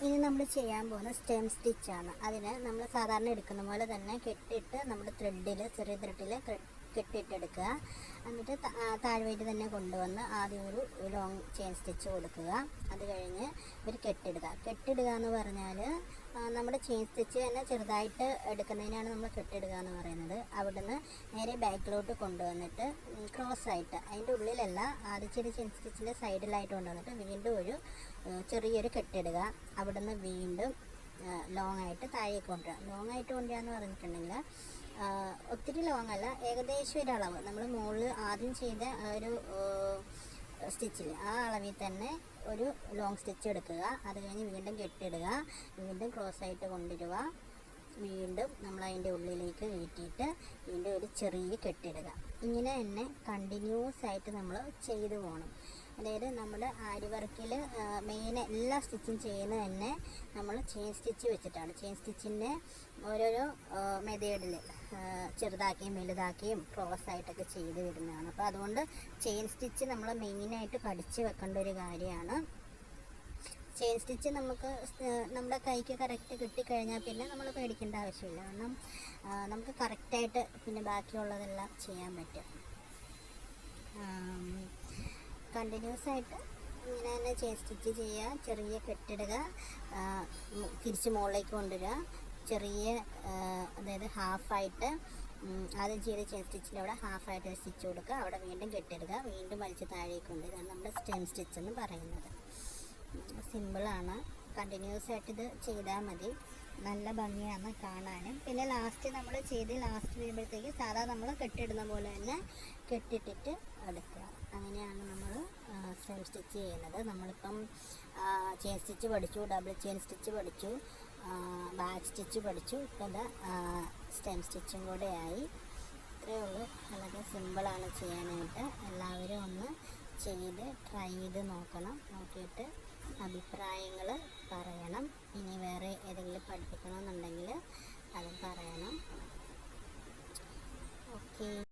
ഇനി നമ്മൾ ചെയ്യാൻ പോകുന്ന സ്റ്റെം സ്റ്റിച്ചാണ്. അതിന് നമ്മൾ സാധാരണ എടുക്കുന്ന പോലെ തന്നെ കെട്ടിയിട്ട് നമ്മുടെ ത്രെഡിൽ, ചെറിയ ത്രെഡിൽ കെട്ടിയിട്ടെടുക്കുക. എന്നിട്ട് താഴ്വയിട്ട് തന്നെ കൊണ്ടുവന്ന് ആദ്യം ഒരു ലോങ് ചെയിൻ സ്റ്റിച്ച് കൊടുക്കുക. അത് കഴിഞ്ഞ് ഒരു കെട്ടിടുക എന്ന് പറഞ്ഞാൽ നമ്മുടെ ചെയിൻ സ്റ്റിച്ച് തന്നെ ചെറുതായിട്ട് എടുക്കുന്നതിനാണ് നമ്മൾ കെട്ടിടുക എന്ന് പറയുന്നത്. അവിടുന്ന് നേരെ ബാക്കിലോട്ട് കൊണ്ടുവന്നിട്ട് ക്രോസ് ആയിട്ട്, അതിൻ്റെ ഉള്ളിലല്ല, ആദ്യം ചെയിൻ സ്റ്റിച്ചിൻ്റെ സൈഡിലായിട്ട് കൊണ്ടുവന്നിട്ട് വീണ്ടും ഒരു ചെറിയൊരു കെട്ടിടുക. അവിടുന്ന് വീണ്ടും ലോങ് ആയിട്ട് താഴേക്ക് കൊണ്ടുവരിക. ലോങ് ആയിട്ട് കൊണ്ടുവരിക എന്ന് പറഞ്ഞിട്ടുണ്ടെങ്കിൽ ഒത്തിരി ലോങ് അല്ല, ഏകദേശം ഒരളവ് നമ്മൾ മുകളിൽ ആദ്യം ചെയ്ത ഒരു സ്റ്റിച്ചിൽ ആ അളവിൽ തന്നെ ഒരു ലോങ് സ്റ്റിച്ച് എടുക്കുക. അത് കഴിഞ്ഞ് വീണ്ടും കെട്ടിടുക, വീണ്ടും ക്രോസ് ആയിട്ട് കൊണ്ടുവരിക, വീണ്ടും നമ്മൾ അതിൻ്റെ ഉള്ളിലേക്ക് കയറ്റിയിട്ട് വീണ്ടും ഒരു ചെറിയ കെട്ടിടുക. ഇങ്ങനെ തന്നെ കണ്ടിന്യൂസ് ആയിട്ട് നമ്മൾ ചെയ്തു പോകണം. അതായത് നമ്മുടെ ആരി വർക്കിൽ മെയിൻ എല്ലാ സ്റ്റിച്ചും ചെയ്യുന്നത് തന്നെ നമ്മൾ ചെയിൻ സ്റ്റിച്ച് വെച്ചിട്ടാണ്. ചെയിൻ സ്റ്റിച്ചിൻ്റെ ഓരോരോ മെത്തേഡിൽ ചെറുതാക്കിയും വലുതാക്കിയും ക്രോസ് ആയിട്ടൊക്കെ ചെയ്ത് വരുന്നതാണ്. അപ്പോൾ അതുകൊണ്ട് ചെയിൻ സ്റ്റിച്ച് നമ്മൾ മെയിനായിട്ട് പഠിച്ച് വെക്കേണ്ട ഒരു കാര്യമാണ്. ചെയിൻ സ്റ്റിച്ച് നമുക്ക് നമ്മുടെ കൈക്ക് കറക്റ്റ് കിട്ടിക്കഴിഞ്ഞാൽ പിന്നെ നമ്മൾ പേടിക്കേണ്ട ആവശ്യമില്ല. കാരണം നമുക്ക് കറക്റ്റായിട്ട് പിന്നെ ബാക്കിയുള്ളതെല്ലാം ചെയ്യാൻ പറ്റും. കണ്ടിന്യൂസ് ആയിട്ട് ഇങ്ങനെ തന്നെ ചെയിൻ സ്റ്റിച്ച് ചെയ്യുക, ചെറിയ കെട്ടിടുക, തിരിച്ച് മുകളിലേക്ക് കൊണ്ടുവരിക, ചെറിയ അതായത് ഹാഫായിട്ട് ആദ്യം ചെയ്ത ചെയിൻ സ്റ്റിച്ചിൻ്റെ അവിടെ ഹാഫായിട്ട് ഒരു സ്റ്റിച്ച് കൊടുക്കുക, അവിടെ വീണ്ടും കെട്ടിടുക, വീണ്ടും വലിച്ച് താഴേക്ക് കൊണ്ടുവരിക. ഇതാണ് നമ്മുടെ സ്റ്റെം സ്റ്റിച്ച് എന്ന് പറയുന്നത്. സിമ്പിളാണ്, കണ്ടിന്യൂസ് ആയിട്ട് ഇത് ചെയ്താൽ മതി. നല്ല ഭംഗിയാണ് കാണാനും. പിന്നെ ലാസ്റ്റ് നമ്മൾ ലാസ്റ്റ് വരുമ്പോഴത്തേക്ക് സാധാരണ നമ്മൾ കെട്ടിടുന്ന പോലെ തന്നെ കെട്ടിട്ടിട്ട് എടുക്കുക. അങ്ങനെയാണ് നമ്മൾ സ്റ്റെം സ്റ്റിച്ച് ചെയ്യുന്നത്. നമ്മളിപ്പം ചെയിൻ സ്റ്റിച്ച് പഠിച്ചു, ഡബിൾ ചെയിൻ സ്റ്റിച്ച് പഠിച്ചു, ബാക്ക് സ്റ്റിച്ച് പഠിച്ചു, ഇപ്പം സ്റ്റെം സ്റ്റിച്ചും കൂടെ ആയി. ഇത്രയേ ഉള്ളൂ. വളരെ സിമ്പിളാണ് ചെയ്യാനായിട്ട്. എല്ലാവരും ഒന്ന് ചെയ്ത് ട്രൈ ചെയ്ത് നോക്കണം. നോക്കിയിട്ട് അഭിപ്രായങ്ങൾ പറയണം. ഇനി വേറെ ഏതെങ്കിലും പഠിപ്പിക്കണമെന്നുണ്ടെങ്കിൽ അതും പറയണം. ഓക്കെ.